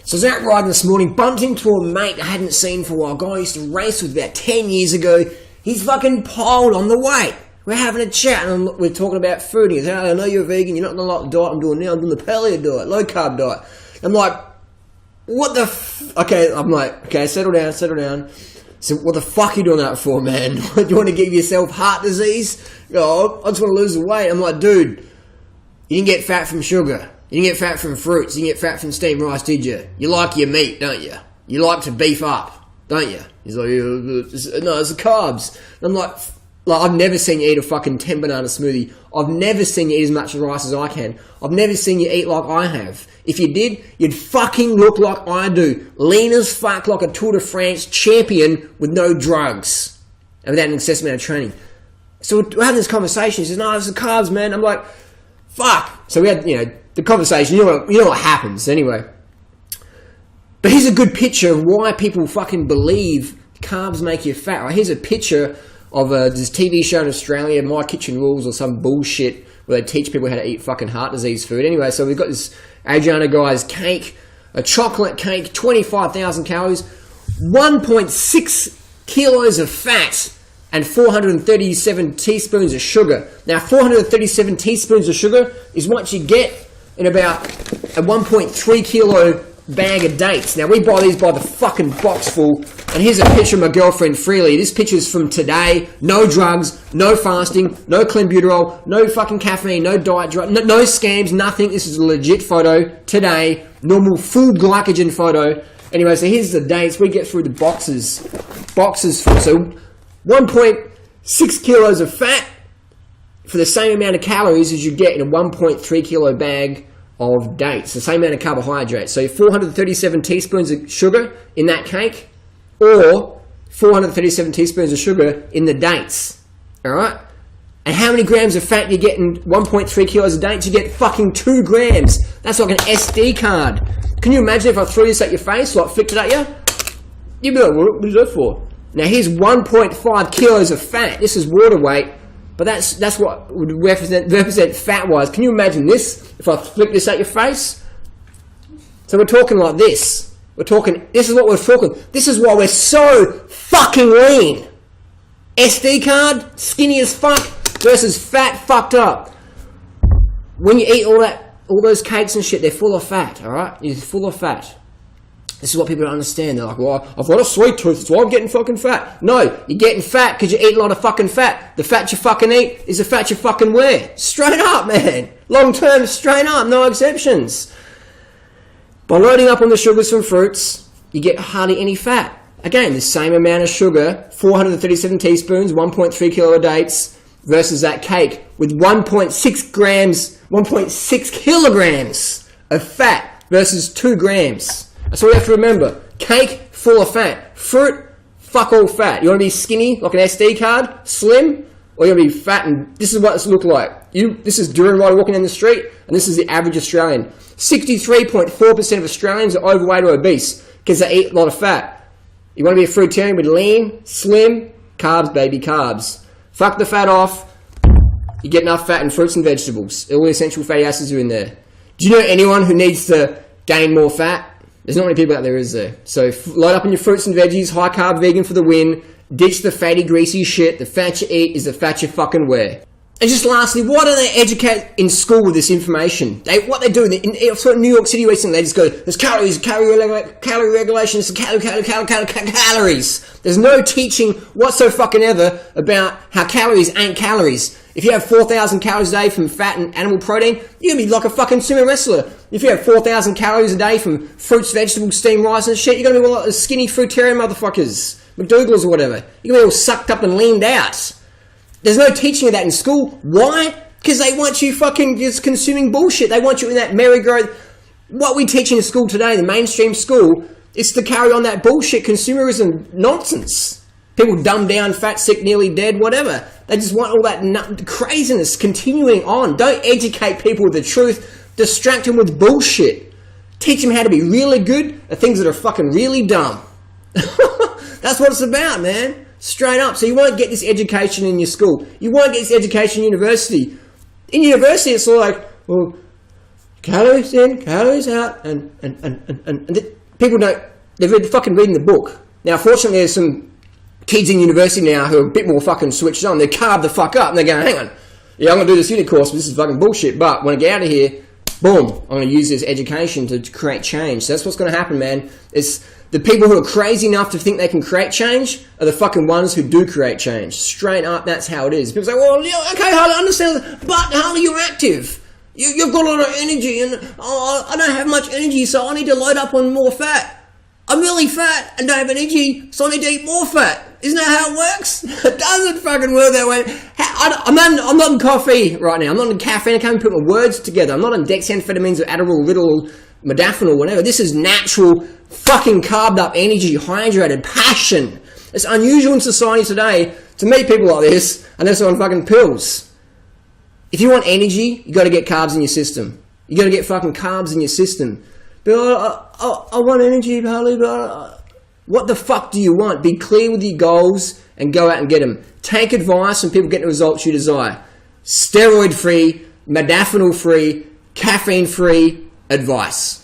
So I was out riding this morning, bumped into a mate I hadn't seen for a while. A guy I used to race with about 10 years ago. He's fucking piled on the weight. We're having a chat and we're talking about food. He goes, "Hey, I know you're a vegan, you're not going to like the diet I'm doing now. I'm doing the paleo diet, low carb diet." I'm like, what the okay, I'm like, okay, settle down. So what the fuck are you doing that for, man? Do you want to give yourself heart disease? Oh, I just want to lose the weight. I'm like, dude, you didn't get fat from sugar. You didn't get fat from fruits. You didn't get fat from steamed rice, did you? You like your meat, don't you? You like to beef up, don't you? He's like, no, it's the carbs. And I'm like, I've never seen you eat a fucking 10 banana smoothie. I've never seen you eat as much rice as I can. I've never seen you eat like I have. If you did, you'd fucking look like I do. Lean as fuck, like a Tour de France champion with no drugs. And without an excessive amount of training. So we're having this conversation. He says, no, it's the carbs, man. I'm like, fuck. So we had, the conversation. You know what happens anyway. But here's a good picture of why people fucking believe carbs make you fat. Right? Here's a picture of this TV show in Australia, My Kitchen Rules or some bullshit, where they teach people how to eat fucking heart disease food. Anyway, so we've got this Adriana guy's cake, a chocolate cake, 25,000 calories, 1.6 kilos of fat, and 437 teaspoons of sugar. Now, 437 teaspoons of sugar is what you get in about a 1.3 kilo bag of dates. Now, we buy these by the fucking box full, and here's a picture of my girlfriend, Freely. This picture's from today. No drugs, no fasting, no clenbuterol, no fucking caffeine, no diet drug, no scams, nothing. This is a legit photo today. Normal full glycogen photo. Anyway, so here's the dates. We get through the boxes full. So 1.6 kilos of fat for the same amount of calories as you get in a 1.3 kilo bag of dates, the same amount of carbohydrates. So 437 teaspoons of sugar in that cake, or 437 teaspoons of sugar in the dates. Alright? And how many grams of fat you get in 1.3 kilos of dates? You get fucking 2 grams. That's like an SD card. Can you imagine if I threw this at your face, like flicked it at you? You'd be like, what is that for? Now here's 1.5 kilos of fat. This is water weight. But that's what would represent fat-wise. Can you imagine this? If I flick this at your face? So we're talking like this. This is what we're talking. This is why we're so fucking lean. SD card, skinny as fuck, versus fat fucked up. When you eat all those cakes and shit, they're full of fat, alright? You're full of fat. This is what people don't understand. They're like, well, I've got a sweet tooth, that's why I'm getting fucking fat. No, you're getting fat because you eat a lot of fucking fat. The fat you fucking eat is the fat you fucking wear. Straight up, man. Long term, straight up, no exceptions. By loading up on the sugars from fruits, you get hardly any fat. Again, the same amount of sugar, 437 teaspoons, 1.3 kilo of dates, versus that cake with 1.6 kilograms of fat versus 2 grams. That's all you have to remember. Cake, full of fat. Fruit, fuck all fat. You want to be skinny, like an SD card, slim, or you want to be fat, and this is what this look like. This is Durianrider walking down the street, and this is the average Australian. 63.4% of Australians are overweight or obese because they eat a lot of fat. You want to be a fruitarian with lean, slim, carbs, baby, carbs. Fuck the fat off. You get enough fat in fruits and vegetables. All the essential fatty acids are in there. Do you know anyone who needs to gain more fat? There's not many people out there, is there? So load up on your fruits and veggies, high carb vegan for the win. Ditch the fatty, greasy shit. The fat you eat is the fat you fucking wear. And just lastly, why don't they educate in school with this information? What they do in New York City recently, they just go, there's calories, calorie regulations, calories. There's no teaching whatsoever about how calories ain't calories. If you have 4,000 calories a day from fat and animal protein, you're going to be like a fucking sumo wrestler. If you have 4,000 calories a day from fruits, vegetables, steamed rice and shit, you're going to be like the skinny fruitarian motherfuckers, McDougal's or whatever. You're going to be all sucked up and leaned out. There's no teaching of that in school. Why? Because they want you fucking just consuming bullshit. They want you in that merry-go. What we teach in school today, the mainstream school, is to carry on that bullshit consumerism nonsense. People dumb down, fat, sick, nearly dead, whatever. They just want all that craziness continuing on. Don't educate people with the truth. Distract them with bullshit. Teach them how to be really good at things that are fucking really dumb. That's what it's about, man. Straight up. So you won't get this education in your school. You won't get this education in university. In university, it's all like, well, calories in, calories out, and People don't, they're fucking reading the book. Now, fortunately, there's some kids in university now who are a bit more fucking switched on. They're carved the fuck up and they're going, hang on, yeah, I'm going to do this uni course, but this is fucking bullshit. But when I get out of here, boom, I'm going to use this education to create change. So that's what's going to happen, man. It's the people who are crazy enough to think they can create change are the fucking ones who do create change. Straight up, that's how it is. People say, well, yeah, okay, Harley, I understand, but Harley, you're active. You've got a lot of energy, and I don't have much energy, so I need to load up on more fat. I'm really fat and don't have energy, so I need to eat more fat. Isn't that how it works? It doesn't fucking work that way. I'm not in coffee right now. I'm not in caffeine. I can't even put my words together. I'm not on dexamphetamines or Adderall, Ritalin, modafinil, whatever. This is natural, fucking carved up energy, hydrated, passion. It's unusual in society today to meet people like this unless they're on fucking pills. If you want energy, you got to get carbs in your system. You got to get fucking carbs in your system. But I want energy, Harley, but what the fuck do you want? Be clear with your goals and go out and get them. Take advice from people getting the results you desire. Steroid-free, modafinil-free, caffeine-free advice.